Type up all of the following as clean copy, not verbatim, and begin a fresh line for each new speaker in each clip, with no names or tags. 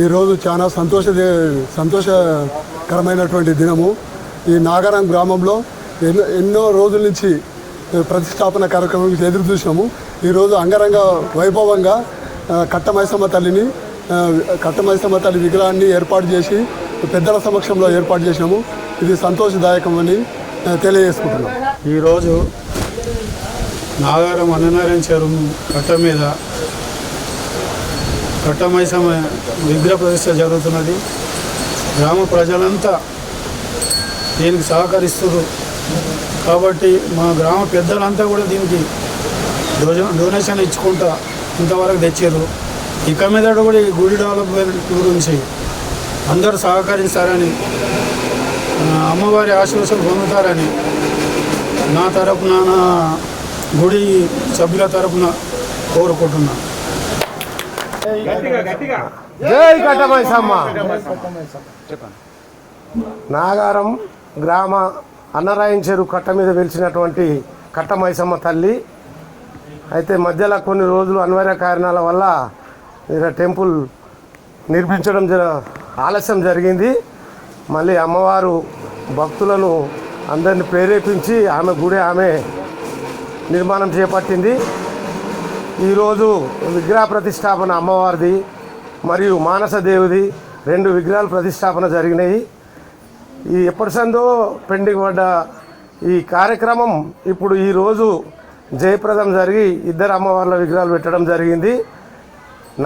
ఈరోజు చాలా సంతోషకరమైనటువంటి దినము. ఈ నాగారం గ్రామంలో ఎన్నో రోజుల నుంచి ప్రతిష్టాపన కార్యక్రమానికి ఎదురు చూసినాము. ఈరోజు అంగరంగ వైభవంగా కట్టమైసమ్మ తల్లి విగ్రహాన్ని ఏర్పాటు చేసి పెద్దల సమక్షంలో ఏర్పాటు చేసినాము. ఇది సంతోషదాయకమని తెలియజేసుకుంటున్నాం.
ఈరోజు నాగారం అన్ననారాయణ చెరువు కట్ట మీద కట్టమైసమ్మ విగ్రహ ప్రతిష్ట జరుగుతున్నది. గ్రామ ప్రజలంతా దీనికి సహకరిస్తున్నారు కాబట్టి మా గ్రామ పెద్దలంతా కూడా దీనికి డొనేషన్ ఇచ్చుకుంటా ఇంతవరకు తెచ్చారు. ఇక మీద కూడా ఈ గుడి డెవలప్మెంట్ గురించి అందరూ సహకరిస్తారని, అమ్మవారి ఆశీస్సులు పొందుతారని నా తరపున, నా గుడి సభ్యుల తరపున కోరుకుంటున్నాను.
జై కట్టమైసమ్మ. నాగారం గ్రామ అన్నరాయణ చెరువు కట్ట మీద వెలిసినటువంటి కట్టమైసమ్మ తల్లి అయితే మధ్యలో కొన్ని రోజులు అనివార్య కారణాల వల్ల టెంపుల్ నిర్మించడం ఆలస్యం జరిగింది. మళ్ళీ అమ్మవారు భక్తులను అందరిని ప్రేరేపించి ఆమె గుడి ఆమె నిర్మాణం చేపట్టింది. ఈరోజు విగ్రహ ప్రతిష్టాపన అమ్మవారిది మరియు మానసదేవిది 2 విగ్రహాల ప్రతిష్టాపన జరిగినాయి. ఈ ఎప్పటిసందో పెండింగ్ పడ్డ ఈ కార్యక్రమం ఇప్పుడు ఈరోజు జయప్రదం జరిగి 2 అమ్మవార్ల విగ్రహాలు పెట్టడం జరిగింది.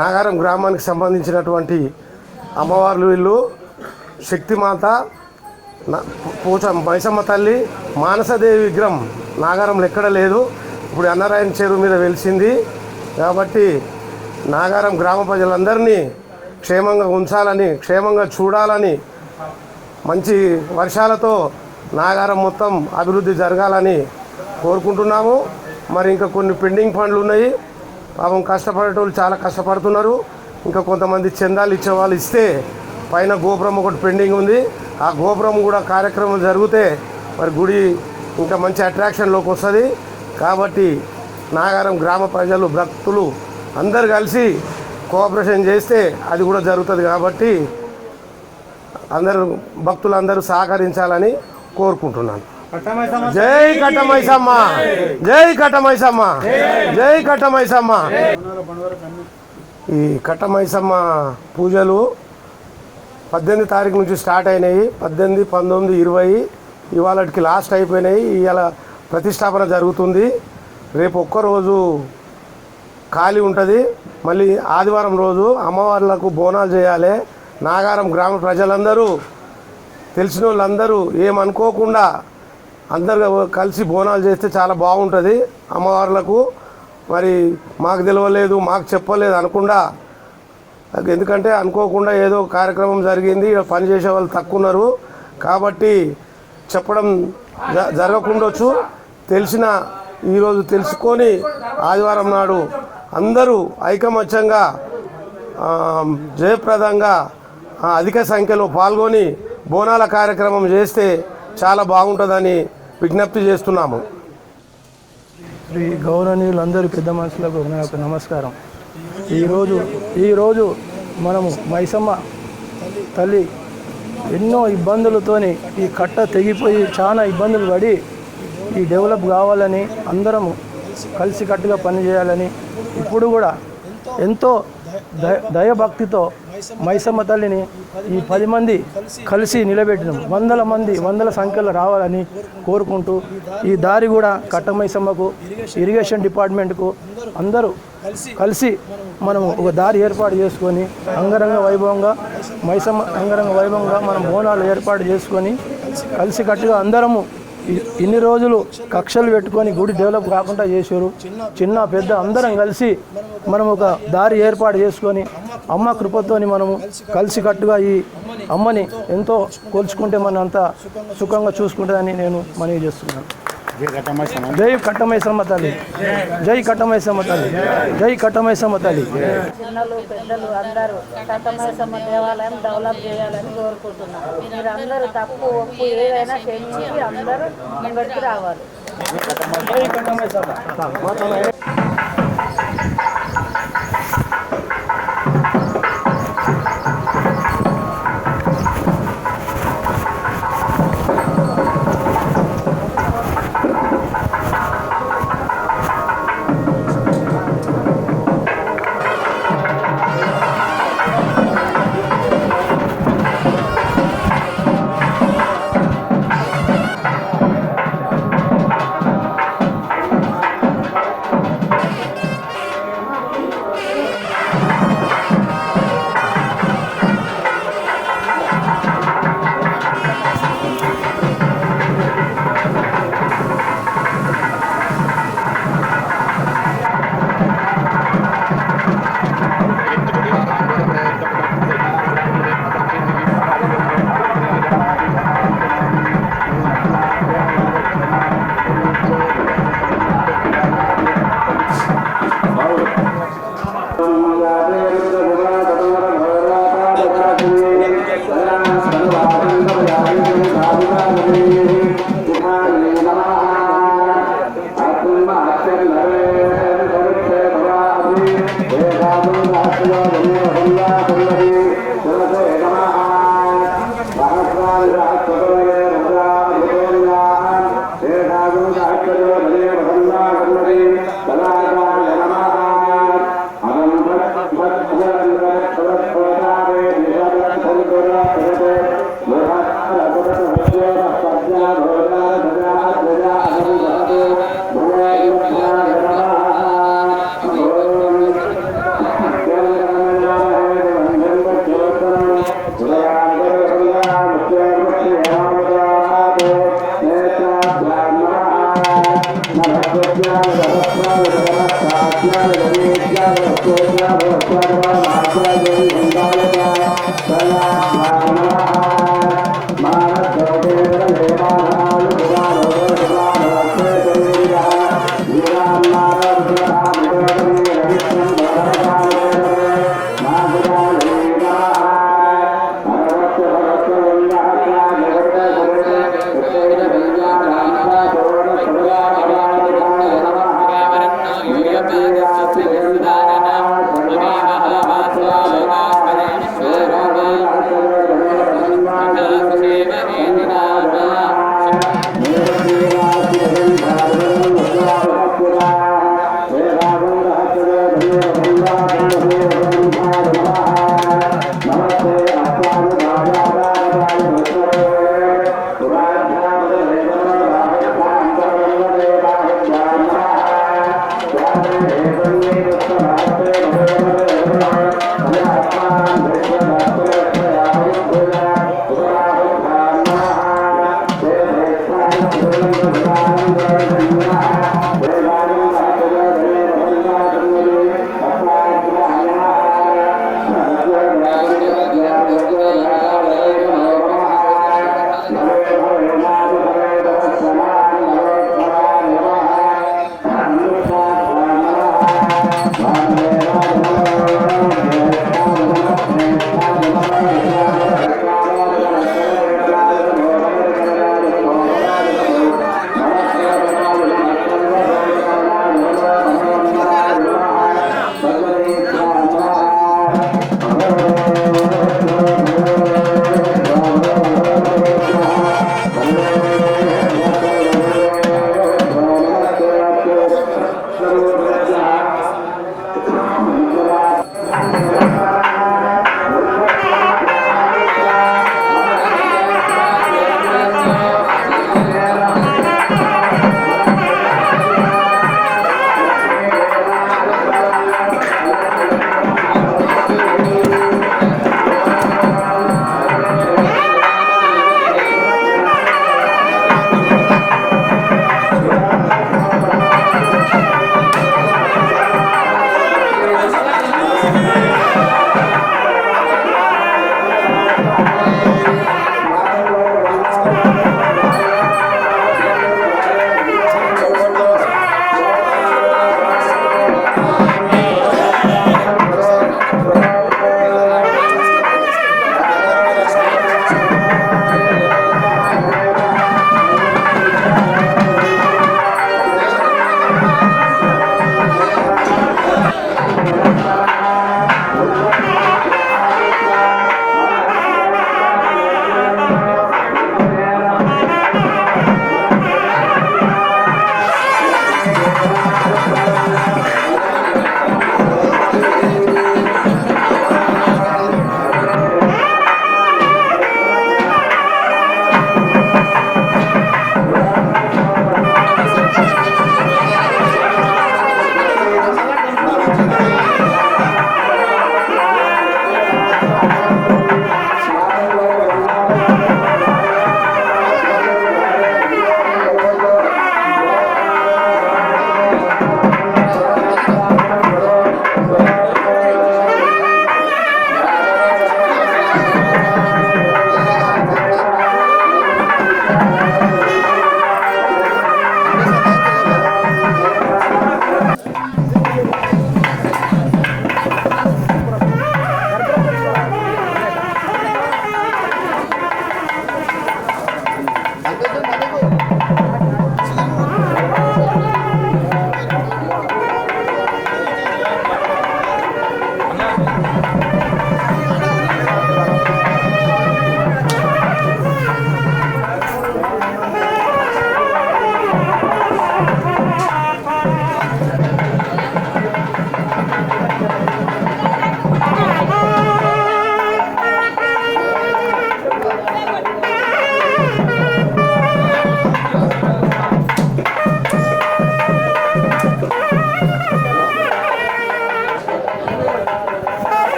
నాగారం గ్రామానికి సంబంధించినటువంటి అమ్మవార్లు వీళ్ళు శక్తిమాత, మైసమ్మ తల్లి, మానసదేవి విగ్రహం నాగారంలో ఎక్కడ లేదు. ఇప్పుడు అన్నరాయణ చెరువు మీద వెలిసింది కాబట్టి నాగారం గ్రామ ప్రజలందరినీ క్షేమంగా ఉంచాలని, క్షేమంగా చూడాలని, మంచి వర్షాలతో నాగారం మొత్తం అభివృద్ధి జరగాలని కోరుకుంటున్నాము. మరి ఇంకా కొన్ని పెండింగ్ పనులు ఉన్నాయి. పాపం కష్టపడేటోళ్ళు చాలా కష్టపడుతున్నారు. ఇంకా కొంతమంది చందాలు ఇచ్చేవాళ్ళు ఇస్తే పైన గోపురం ఒకటి పెండింగ్ ఉంది. ఆ గోపురం కూడా కార్యక్రమం జరిగితే మరి గుడి ఇంకా మంచి అట్రాక్షన్లోకి వస్తుంది. కాబట్టి నాగారం గ్రామ ప్రజలు, భక్తులు అందరు కలిసి కోఆపరేషన్ చేస్తే అది కూడా జరుగుతుంది. కాబట్టి భక్తులందరూ సహకరించాలని కోరుకుంటున్నాను. జై కట్టమైసమ్మ, జై కట్టమైసమ్మ, జై కట్టమైసమ్మ. ఈ కట్టమైసమ్మ పూజలు 18 తారీఖు నుంచి స్టార్ట్ అయినాయి. 18, 19, 20 ఇవాళకి లాస్ట్ అయిపోయినాయి. ఇవాళ ప్రతిష్టాపన జరుగుతుంది. రేపు ఒక్కరోజు ఖాళీ ఉంటుంది. మళ్ళీ ఆదివారం రోజు అమ్మవార్లకు బోనాలు చేయాలి. నాగారం గ్రామ ప్రజలందరూ, తెలిసిన వాళ్ళందరూ ఏమనుకోకుండా అందరు కలిసి బోనాలు చేస్తే చాలా బాగుంటుంది. అమ్మవార్లకు మరి మాకు తెలియలేదు, మాకు చెప్పలేదు అనకుండా, ఎందుకంటే అనుకోకుండా ఏదో కార్యక్రమం జరిగింది, పని చేసే వాళ్ళు తక్కువ ఉన్నారు కాబట్టి చెప్పడం జరగకుండొచ్చు. తెలిసిన ఈరోజు తెలుసుకొని ఆదివారం నాడు అందరూ ఐకమత్యంగా జయప్రదంగా అధిక సంఖ్యలో పాల్గొని బోనాల కార్యక్రమం చేస్తే చాలా బాగుంటుందని విజ్ఞప్తి చేస్తున్నాము.
శ్రీ గౌరవనీయులందరూ పెద్ద మనుషులకు నా యొక్క నమస్కారం. ఈరోజు మనము మైసమ్మ తల్లి ఎన్నో ఇబ్బందులతోని ఈ కట్ట తెగిపోయి చాలా ఇబ్బందులు పడి ఈ డెవలప్ కావాలని అందరము కలిసికట్టుగా పనిచేయాలని ఇప్పుడు కూడా ఎంతో దయభక్తితో మైసమ్మ తల్లిని ఈ 10 మంది కలిసి నిలబెట్టినాం. వందల సంఖ్యలో రావాలని కోరుకుంటూ ఈ దారి కూడా కట్ట మైసమ్మకు ఇరిగేషన్ డిపార్ట్మెంట్కు అందరూ కలిసి మనం ఒక దారి ఏర్పాటు చేసుకొని అంగరంగ వైభవంగా మనం బోనాలు ఏర్పాటు చేసుకొని కలిసికట్టుగా అందరము ఇన్ని రోజులు కక్షలు పెట్టుకొని గుడి డెవలప్ కాకుండా చేశారు. చిన్న పెద్ద అందరం కలిసి మనం ఒక దారి ఏర్పాటు చేసుకొని అమ్మ కృపతోని మనము కలిసికట్టుగా ఈ అమ్మని ఎంతో కొలుచుకుంటే మన అంతా సుఖంగా చూసుకుంటుందని నేను మనవి చేస్తున్నాను. జై కట్టమైసమ్మ తల్లి, జై కట్టమైసమ్మ తల్లి, జై కట్టమైసమ్మ తల్లి.
చిన్నలు పెద్దలు అందరూ కట్టమైసమ్మ దేవాలయం డెవలప్ చేయాలని కోరుకుంటున్నాను. మీరు అందరూ తప్పు ఒప్పు ఏదైనా క్షమించి అందరూ ముంగడికి రావాలి.
జై కట్టమైసమ్మ.
Thank you.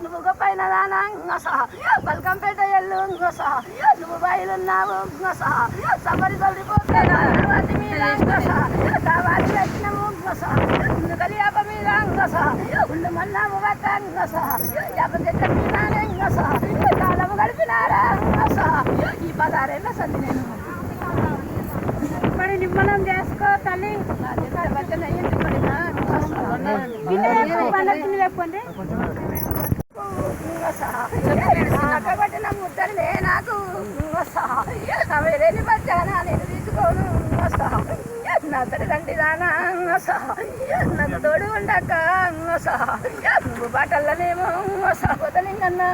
నువ్వు గొప్పైన దానా బల్కంపేట ఎల్లు నువ్వు బయలున్నావు సఫరి తొలిపోతాను వచ్చినము కలియాప మీద ఉండు మన్నాము యాపచెట్ల మీద కాలము గడిపినారా ఈ 16 ఏళ్ళ సంది నేను మరి నిమ్మలం చేసుకో తల్లి లేకపోండి పట్టిన ముద్దలే నాకు వేరేని పచ్చానా నేను తీసుకోను నా తల్లిదండ్రి దానా నాకు తోడు ఉండక నువ్వు బాటల్లనేమో వదలింగన్నా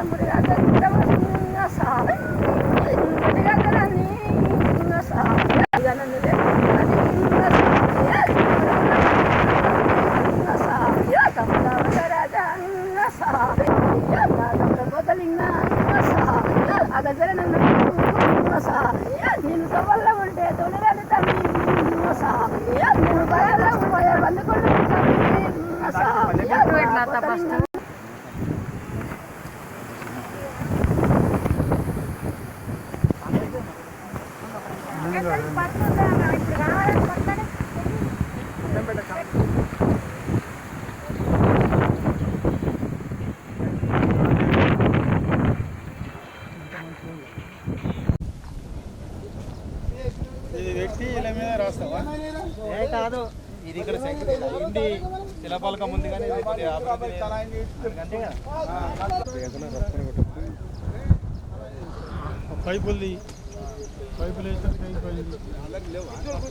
నేను సవల్ల ఉంటే తొలిరాలి తమ్మి నేను బయలు వందుకుంటు
ఇది వ్యక్తి ఇలా మీద రాస్తావా?
కాదు, ఇది ఇక్కడ ఇండి శిలాపలకం ఉంది కానీ
పైపులు వేసారు,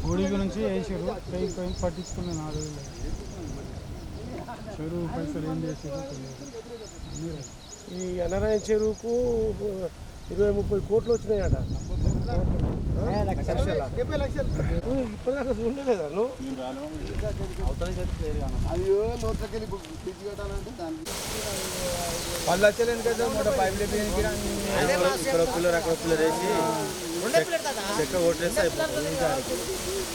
గుడి గురించి వేసారు, కైపోయి పట్టించుకుని 4 రోజులు చెరువు పైసలు ఏం చేసారు తెలియదు.
ఈ అన్నరాయణ చెరువుకు 20-30 కోట్లు వచ్చినాయట. ఇప్పటిదాకా చూడలేదా నువ్వు?
అయ్యో లోపలికి
వాళ్ళు వచ్చేది పైపులు ఇక్కడ పిల్లర్ అక్కడ పిల్లర్ వేసి చెక్క కొట్టేస్తే అయిపోతుంది.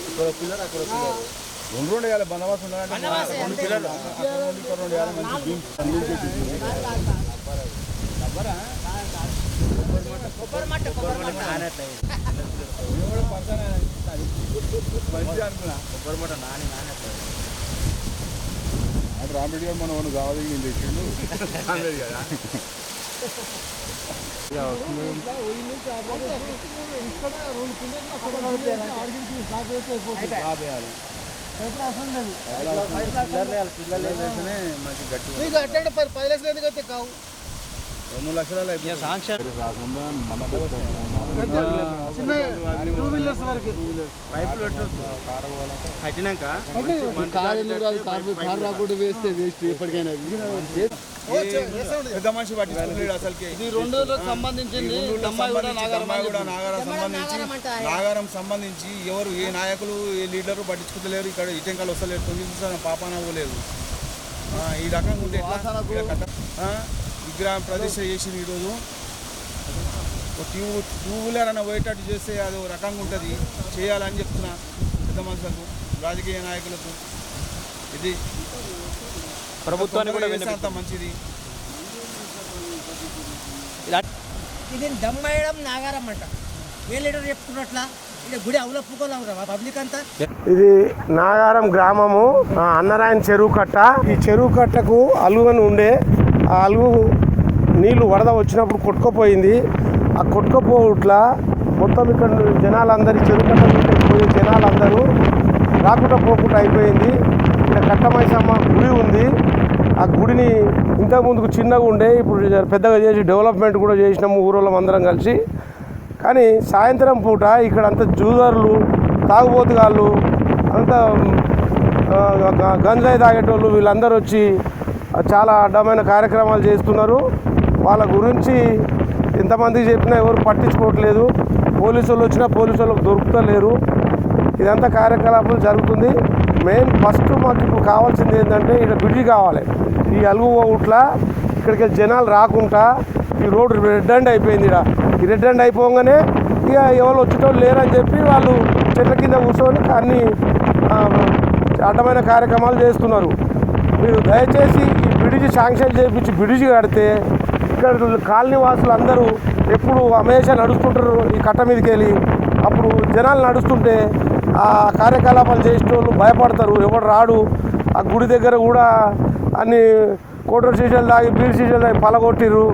ఇక్కడ పిల్లర్ అక్కడ పిల్లర్ 2 వేయాలి బందోబస్తు ఉండాలంటే 2 పిల్లర్లు అక్కడ 2 వేయాలి. మంచి రామరెడ్డి గారు మనం కావాలి నేను తెచ్చిండు కదా. కావు 2 లక్షల సాంక్షన్ కట్టినాక
రాకుండా వేస్తే వేస్ట్ ఎప్పటికైనా.
పెద్ద మనిషి పట్టించుకోలేడు అసలుకి. ఇది 2 రోజులకు సంబంధించింది. నాగారం సంబంధించి ఎవరు ఏ నాయకులు ఏ లీడరు పట్టించుకోలేరు. ఇక్కడ ఇటెంకాలు వస్తలేరు, 9 పాపాన పోలేదు. ఈ రకంగా ఉంటే విగ్రహం ప్రతిష్ట చేసింది. ఈరోజు టూ వీలర్ అన్న పోయేటట్టు చేస్తే అది ఒక రకంగా ఉంటుంది. చేయాలని చెప్తున్నా పెద్ద మనుషులకు, రాజకీయ నాయకులకు. ఇది ప్రభుత్వానికి కూడా అంత మంచిది.
ఇది దమ్మేయడం నాగారం అంట. ఏ లీడర్ చెప్తున్నట్లా ఇది గుడి అవులప్పుకోవాలి పబ్లిక్ అంతా.
ఇది నాగారం గ్రామము, అన్నరాయణ చెరువు కట్ట. ఈ చెరువు కట్టకు అలుగని ఉండే, ఆ అలుగు నీళ్లు వరద వచ్చినప్పుడు కొట్టుకుపోయింది. ఆ కొట్టుకుపోట్ల మొత్తం ఇక్కడ జనాలందరి చెరువు కట్ట మీదకి పోయే జనాలందరూ రాకుండా పోకుండా అయిపోయింది. ఇక్కడ కట్టమైసమ్మ గుడి ఉంది. ఆ గుడిని ఇంతకుముందుకు చిన్నగా ఉండే, ఇప్పుడు పెద్దగా చేసి డెవలప్మెంట్ కూడా చేసినాము ఊరోళ్ళం అందరం కలిసి. కానీ సాయంత్రం పూట ఇక్కడ అంతా జూదర్లు, తాగుబోతుగాళ్ళు, అంతా గంజాయి తాగేటోళ్ళు వీళ్ళందరూ వచ్చి చాలా అడ్డమైన కార్యక్రమాలు చేస్తున్నారు. వాళ్ళ గురించి ఎంతమందికి చెప్పినా ఎవరు పట్టించుకోవట్లేదు. పోలీసు వాళ్ళు వచ్చినా పోలీసు వాళ్ళకి దొరుకుతలేరు. ఇదంతా కార్యకలాపాలు జరుగుతుంది. మెయిన్ ఫస్ట్ మాకు ఇప్పుడు కావాల్సింది ఏంటంటే ఇక్కడ బ్రిడ్జి కావాలి. ఈ అలుగు ఊట్ల ఇక్కడికి జనాలు రాకుండా ఈ రోడ్డు రెడ్ హ్యాండ్ అయిపోయింది. ఈ రెడ్ హ్యాండ్ అయిపోగానే ఇక ఎవరు వచ్చేటోళ్ళు లేరని చెప్పి వాళ్ళు చెట్ల కింద కూర్చొని అన్ని అడ్డమైన కార్యక్రమాలు చేస్తున్నారు. మీరు దయచేసి ఈ బ్రిడ్జి శాంక్షన్ చేయించి బ్రిడ్జి కడితే ఇక్కడ కాలనీ వాసులు అందరూ ఎప్పుడు హమేషా నడుస్తుంటారు ఈ కట్ట మీదకి వెళ్ళి. అప్పుడు జనాలు నడుస్తుంటే ఆ కార్యకలాపాలు చేసేటోళ్ళు భయపడతారు, ఎవరు రాడు. ఆ గుడి దగ్గర కూడా అన్ని కోటర్ సీసాలు తాగి బీర్ సీసాలు తాగి పలగొట్టిర్రు.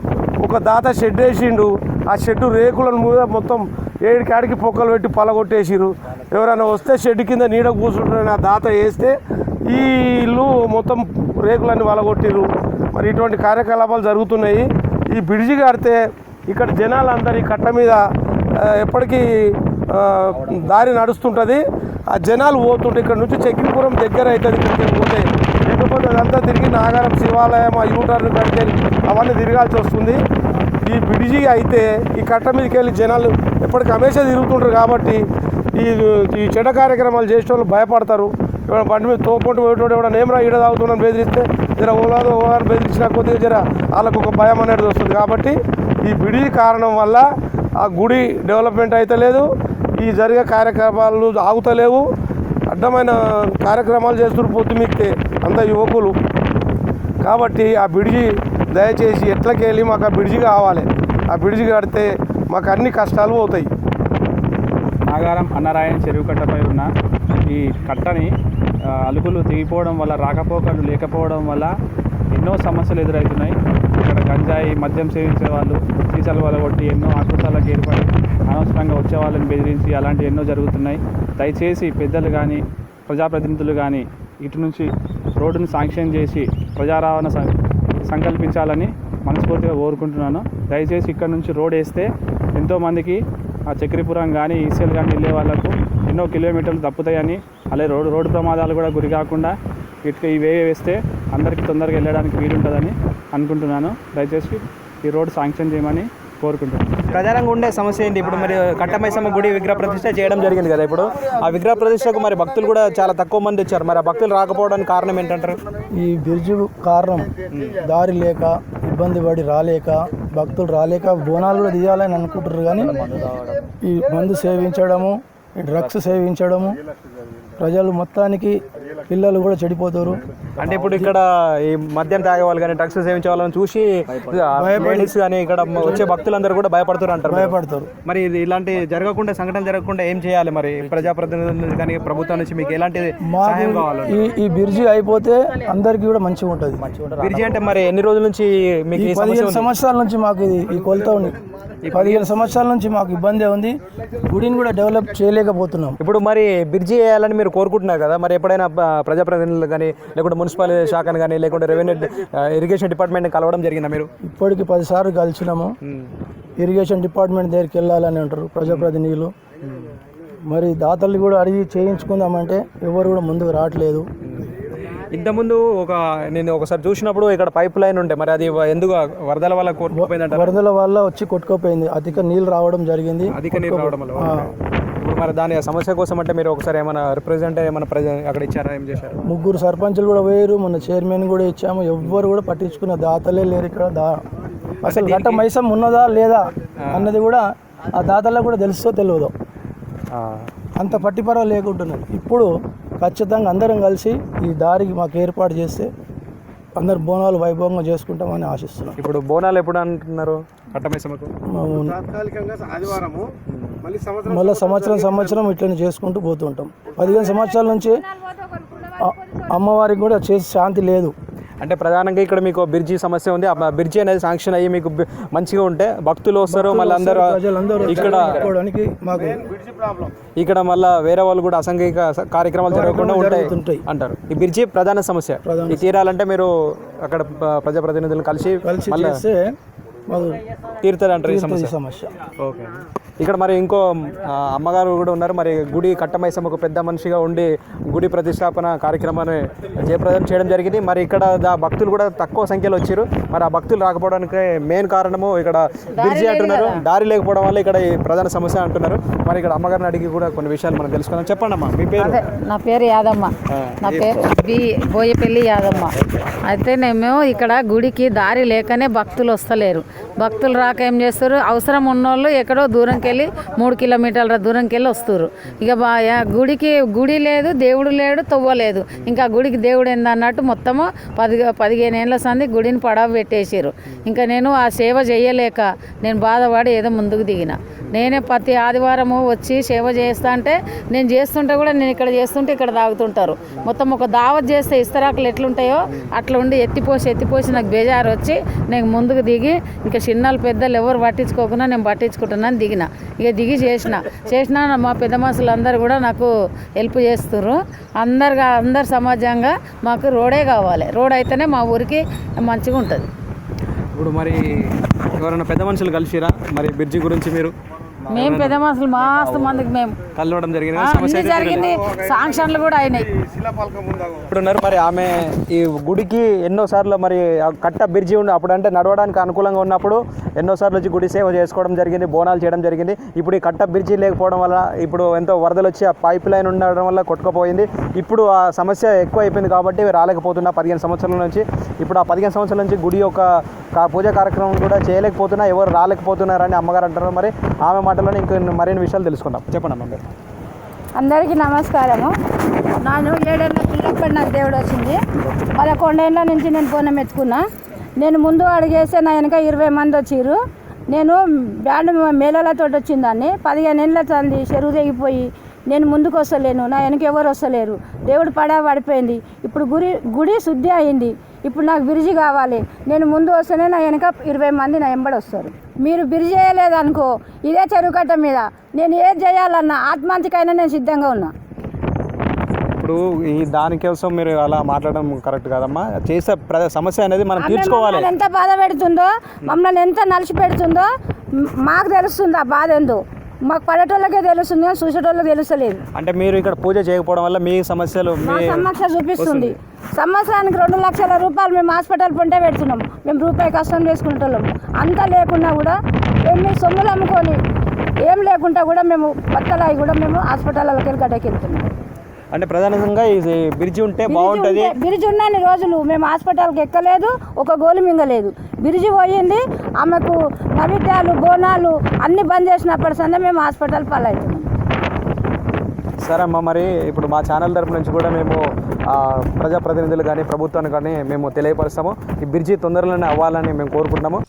ఒక దాత షెడ్ వేసిండు. ఆ షెడ్డు రేకులను మీద మొత్తం ఏడికాడికి పొక్కలు పెట్టి పలగొట్టేసిర్రు. ఎవరైనా వస్తే షెడ్ కింద నీడ కూర్చుంటారని ఆ దాత వేస్తే ఈ ఇల్లు మొత్తం రేకులన్నీ పలగొట్టిర్రు. మరి ఇటువంటి కార్యకలాపాలు జరుగుతున్నాయి. ఈ బ్రిడ్జి కడితే ఇక్కడ జనాలందరూ ఈ కట్ట మీద ఎప్పటికీ దారి నడుస్తుంటుంది. ఆ జనాలు పోతుంటే ఇక్కడ నుంచి చక్రీపురం దగ్గర అవుతుంది. ఇక్కడికి పోతే లేకపోతే అదంతా తిరిగి నాగారం శివాలయం ఆ యూటర్న్ కడితే అవన్నీ తిరగాల్సి వస్తుంది. ఈ బ్రిడ్జి అయితే ఈ కట్ట మీదకి వెళ్ళి జనాలు ఎప్పటికీ హమేషా తిరుగుతుంటారు కాబట్టి ఈ చెడ్డ కార్యక్రమాలు చేసే వాళ్ళు భయపడతారు. ఎవరైనా బండి మీద తోపంటు పోయేటోడు ఎవరైనా నేమరా ఈడ తాగుతున్నాను బెదిరిస్తే జర ఓలాదో ఓలాని బెదిరించినా కొద్దిగా జర వాళ్ళకు ఒక భయం అనేది వస్తుంది. కాబట్టి ఈ బ్రిడ్జి కారణం వల్ల ఆ గుడి డెవలప్మెంట్ అయితే లేదు, ఈ జరిగే కార్యక్రమాలు ఆగుతలేవు. అడ్డమైన కార్యక్రమాలు చేస్తున్నారు పొద్దుమిక్తే అంత యువకులు. కాబట్టి ఆ బ్రిడ్జి దయచేసి ఎట్లకి వెళ్ళి మాకు ఆ బ్రిడ్జి కావాలి. ఆ బ్రిడ్జి కడితే మాకు అన్ని కష్టాలు పోతాయి.
నాగారం అన్నరాయణ చెరువు కట్టపై ఉన్న ఈ కట్టని అలుగులు తెగిపోవడం వల్ల, రాకపోకలు లేకపోవడం వల్ల ఎన్నో సమస్యలు ఎదురవుతున్నాయి. ఇక్కడ గంజాయి మద్యం సేవించే వాళ్ళు సీసాల వల్ల కొట్టి ఎన్నో ఆకృతాలకు ఏర్పడి అనవసరంగా వచ్చే వాళ్ళని బెదిరించి అలాంటివి ఎన్నో జరుగుతున్నాయి. దయచేసి పెద్దలు కానీ ప్రజాప్రతినిధులు కానీ ఇటు నుంచి రోడ్డును శాంక్షన్ చేసి ప్రజారవాణ సంకల్పించాలని మనస్ఫూర్తిగా కోరుకుంటున్నాను. దయచేసి ఇక్కడ నుంచి రోడ్ వేస్తే ఎంతోమందికి ఆ చక్రీపురం కానీ ఈసీఎల్ కానీ వెళ్ళే వాళ్ళకు ఎన్నో కిలోమీటర్లు తప్పుతాయని, అలాగే రోడ్డు ప్రమాదాలు కూడా గురి కాకుండా ఇవే వేస్తే అందరికీ తొందరగా వెళ్ళడానికి వీలుంటుందని అనుకుంటున్నాను. దయచేసి ఈ రోడ్ శాంక్షన్ చేయమని కోరుకుంటున్నాను.
ప్రధానంగా ఉండే సమస్య ఏంటి? ఇప్పుడు మరి కట్టమైసమ్మ గుడి విగ్రహ ప్రతిష్ఠ చేయడం జరిగింది కదా. ఇప్పుడు ఆ విగ్రహ ప్రతిష్టకు మరి భక్తులు కూడా చాలా తక్కువ మంది వచ్చారు. మరి ఆ భక్తులు రాకపోవడానికి కారణం ఏంటంటారు?
ఈ బ్రిడ్జి కారణం దారి లేక, ఇబ్బంది పడి రాలేక, భక్తులు రాలేక బోనాలు కూడా తీయాలని అనుకుంటారు. కానీ ఈ మందు సేవించడము, ఈ డ్రగ్స్ సేవించడము, ప్రజలు మొత్తానికి పిల్లలు కూడా చెడిపోతారు.
అంటే ఇప్పుడు ఇక్కడ ఈ మద్యం తాగే వాళ్ళు కానీ డ్రగ్స్ సేవించే వాళ్ళని చూసి లేడీస్ కానీ ఇక్కడ వచ్చే భక్తులందరూ కూడా భయపడతారు. మరి ఇది ఇలాంటి జరగకుండా, సంఘటన జరగకుండా ఏం చేయాలి? మరి ప్రజాప్రతినిధులు కానీ ప్రభుత్వం నుంచి మీకు ఎలాంటి సహాయం కావాలి?
ఈ బ్రిడ్జి అయిపోతే అందరికీ కూడా మంచిగా ఉంటుంది.
బ్రిడ్జి అంటే మరి ఎన్ని రోజుల నుంచి మీకు?
15 సంవత్సరాల నుంచి మాకు ఈ కొలత ఉంది. 15 సంవత్సరాల నుంచి మాకు ఇబ్బంది ఉంది. గుడిని కూడా డెవలప్ చేయలేకపోతున్నాం.
ఇప్పుడు మరి బ్రిడ్జి వేయాలని మీరు కోరుకుంటున్నారు కదా. మరి ఎప్పుడైనా ప్రజాప్రతినిధులు కానీ లేకుంటే మున్సిపాలిటీ శాఖను కానీ లేకుంటే రెవెన్యూ ఇరిగేషన్ డిపార్ట్మెంట్ని కలవడం జరిగిందా మీరు?
ఇప్పటికి 10 సార్లు కలిసినాము. ఇరిగేషన్ డిపార్ట్మెంట్ దగ్గరికి వెళ్ళాలని అంటారు ప్రజాప్రతినిధులు. మరి దాతలు కూడా అడిగి చేయించుకుందామంటే ఎవరు కూడా ముందుకు రావట్లేదు.
ఇంతకుముందు నేను ఒకసారి చూసినప్పుడు ఇక్కడ పైప్ లైన్ ఉండే, మరి అది ఎందుకు వరదల వల్ల కొట్టుకుపోయిందంట?
వరదల వల్ల వచ్చి కొట్టుకుపోయింది. అధిక నీళ్ళు రావడం జరిగింది.
ఇప్పుడు మరి దాని సమస్య కోసం అంటే మీరు ఒకసారి ఏమైనా రిప్రజెంట్ అక్కడ ఇచ్చారా? ఏం చేశారు?
3 సర్పంచులు కూడా వేరు, మొన్న చైర్మన్ కూడా ఇచ్చాము. ఎవ్వరు కూడా పట్టించుకున్న దాతలే లేరు ఇక్కడ. అసలు గట్ట మైసం ఉన్నదా లేదా అన్నది కూడా ఆ దాతలకు కూడా తెలుసో తెలియదు. అంత పట్టిపర లేకుంటున్నది. ఇప్పుడు ఖచ్చితంగా అందరం కలిసి ఈ దారికి మాకు ఏర్పాటు చేస్తే అందరు బోనాలు వైభవంగా చేసుకుంటామని ఆశిస్తున్నాం.
ఇప్పుడు బోనాలు ఎప్పుడు అంటున్నారు? కట్టమైసమ్మకు
మళ్ళీ సంవత్సరం ఇట్లనే చేసుకుంటూ పోతుంటాం. 15 సంవత్సరాల నుంచి అమ్మవారికి కూడా చేసి శాంతి లేదు.
అంటే ప్రధానంగా ఇక్కడ మీకు బ్రిడ్జి సమస్య ఉంది. ఆ బ్రిడ్జి అనేది శాంక్షన్ అయ్యి మీకు మంచిగా ఉంటే భక్తులు వస్తారు, మళ్ళీ అందరూ ఇక్కడ మళ్ళీ వేరే వాళ్ళు కూడా అసాంఘిక కార్యక్రమాలు జరగకుండా ఉంటాయి అంటారు. ఈ బ్రిడ్జి ప్రధాన సమస్య. ఈ తీరాలంటే మీరు అక్కడ ప్రజాప్రతినిధులను కలిసి
చేస్తే
తీరుతుంది అంటారు ఈ సమస్య.
సమస్య.
ఓకే. ఇక్కడ మరి ఇంకో అమ్మగారు కూడా ఉన్నారు. మరి గుడి కట్టమైసమ్మ ఒక పెద్ద మనిషిగా ఉండి గుడి ప్రతిష్టాపన కార్యక్రమాన్ని జయప్రదం చేయడం జరిగింది. మరి ఇక్కడ భక్తులు కూడా తక్కువ సంఖ్యలో వచ్చారు. మరి ఆ భక్తులు రాకపోవడానికి మెయిన్ కారణము ఇక్కడ బ్రిడ్జి అంటున్నారు, దారి లేకపోవడం వల్ల ఇక్కడ ఈ ప్రధాన సమస్య అంటున్నారు. మరి ఇక్కడ అమ్మగారిని అడిగి కూడా కొన్ని విషయాలు మనం తెలుసుకుందాం. చెప్పండి అమ్మా, మీ పేరు?
నా పేరు యాదమ్మ. నా పేరు బోయపల్లి యాదమ్మ. అయితే మేము ఇక్కడ గుడికి దారి లేకనే భక్తులు వస్తలేరు. భక్తులు రాక ఏం చేస్తారు, అవసరం ఉన్నోళ్ళు ఎక్కడో దూరంకి వెళ్ళి 3 కిలోమీటర్ల దూరంకి వెళ్ళి వస్తారు. ఇక గుడికి గుడి లేదు, దేవుడు లేడు, తవ్వలేదు. ఇంకా గుడికి దేవుడు ఏందన్నట్టు మొత్తము 15 ఏళ్ళ సంది గుడిని పడవ పెట్టేసారు. ఇంకా నేను ఆ సేవ చేయలేక నేను బాధపడి ఏదో ముందుకు దిగిన. నేనే ప్రతి ఆదివారము వచ్చి సేవ చేస్తా అంటే నేను చేస్తుంటే కూడా నేను ఇక్కడ చేస్తుంటే ఇక్కడ తాగుతుంటారు. మొత్తం ఒక దావత్ చేస్తే ఇస్తరాకులు ఎట్లుంటాయో అట్లా ఉండి ఎత్తిపోసి నాకు బేజారు వచ్చి నేను ముందుకు దిగి ఇంకా చిన్నలు పెద్దలు ఎవరు పట్టించుకోకుండా నేను పట్టించుకుంటున్నాను దిగిన. ఇక దిగి చేసిన మా పెద్ద మనుషులు అందరూ కూడా నాకు హెల్ప్ చేస్తున్నారు. అందరు సమాజంగా మాకు రోడే కావాలి. రోడ్ అయితేనే మా ఊరికి మంచిగా ఉంటుంది.
ఇప్పుడు మరి ఎవరైనా పెద్ద మనుషులు కలిసిరా మరి బ్రిడ్జి గురించి?
మేము పెద్ద మనుషులు మస్తు మందికి మేము
కలవడం
జరిగింది, శాంక్షన్లు కూడా అయినాయి.
ఇప్పుడున్నారు మరి ఆమె ఈ గుడికి ఎన్నోసార్లు మరి కట్ట బ్రిడ్జి ఉండి అప్పుడు అంటే నడవడానికి అనుకూలంగా ఉన్నప్పుడు ఎన్నోసార్లు వచ్చి గుడి సేవ చేసుకోవడం జరిగింది, బోనాలు చేయడం జరిగింది. ఇప్పుడు ఈ కట్ట బ్రిడ్జి లేకపోవడం వల్ల ఇప్పుడు ఎంతో వరదలు వచ్చి ఆ పైప్ లైన్ ఉండడం వల్ల కొట్టుకుపోయింది. ఇప్పుడు ఆ సమస్య ఎక్కువ అయిపోయింది కాబట్టి రాలేకపోతున్నా 15 సంవత్సరాల నుంచి. ఇప్పుడు ఆ 15 సంవత్సరాల నుంచి గుడి యొక్క పూజా కార్యక్రమం కూడా చేయలేకపోతున్నా, ఎవరు రాలేకపోతున్నారని అమ్మగారు అంటారు. మరి ఆమె మాటలోనే ఇంకో మరిన్ని విషయాలు తెలుసుకుందాం. చెప్పండి అమ్మ మీరు.
అందరికీ నమస్కారము. నేను 7 ఏళ్ళ పిల్లప్పటి నాకు దేవుడు వచ్చింది. 11 ఏళ్ళ నుంచి నేను బోనం ఎత్తుకున్నా. నేను ముందు అడిగేస్తే నా వెనక 20 మంది వచ్చిర్రు. నేను బ్యాండ్ మేళలతో వచ్చిందాన్ని. 15 ఏళ్ళ తంది చెరువు తెగిపోయి నేను ముందుకు వస్తలేను, నా వెనక ఎవరు వస్తలేరు. దేవుడు పడిపోయింది. ఇప్పుడు గుడి శుద్ధి అయింది. ఇప్పుడు నాకు బ్రిడ్జి కావాలి. నేను ముందు వస్తేనే నా వెనక 20 మంది నా వెంబడి వస్తారు. మీరు బ్రిడ్జి చేయలేదనుకో ఇదే చెరువు కట్ట మీద నేను ఏది చేయాలన్నా ఆత్మహత్యకైనా నేను సిద్ధంగా ఉన్నా.
ఇప్పుడు ఈ దానికోసం మీరు అలా మాట్లాడడం కరెక్ట్ కాదమ్మా. చేసే సమస్య అనేది మనం తీర్చుకోవాలి.
ఎంత బాధ పెడుతుందో, మమ్మల్ని ఎంత నలిచి పెడుతుందో మాకు తెలుస్తుంది. ఆ బాధ ఏందో మాకు పడేటోళ్ళకే తెలుస్తుంది, చూసేటోళ్ళకి తెలుస్తలేదు.
అంటే మీరు ఇక్కడ పూజ చేయకపోవడం వల్ల మీ సమస్యలు
సమస్య చూపిస్తుంది. సంవత్సరానికి 2 లక్షల రూపాయలు మేము హాస్పిటల్ పొంటే పెడుతున్నాం. మేము రూపాయి కష్టం చేసుకుంటున్నాం. అంతా లేకుండా కూడా ఎన్ని సొమ్ములు అమ్ముకొని ఏం లేకుండా కూడా మేము బత్తలాయి కూడా మేము హాస్పిటల్లోకి వెళ్ళి గడ్డకి వెళ్తున్నాం.
అంటే ప్రధానంగా ఈ బ్రిడ్జి ఉంటే బాగుంటుంది.
బ్రిడ్జి ఉన్నన్ని రోజులు మేము హాస్పిటల్కి ఎక్కలేదు, ఒక గోలు మింగలేదు. బ్రిడ్జి పోయింది, ఆమెకు నైవేద్యాలు బోనాలు అన్ని బంద్ చేసినప్పటి సందే మేము హాస్పిటల్ పాలవుతున్నాం.
సరే అమ్మ, మరి ఇప్పుడు మా ఛానల్ తరపు నుంచి కూడా మేము ప్రజాప్రతినిధులు కానీ ప్రభుత్వాన్ని కానీ మేము తెలియపరుస్తాము. ఈ బ్రిడ్జి తొందరలోనే అవ్వాలని మేము కోరుకుంటున్నాము.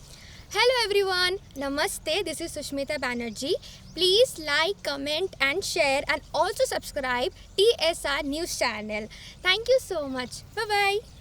Hello everyone, Namaste, this is Sushmita Banerjee. Please like, comment and share and also subscribe TSR News channel. Thank you so much. Bye bye.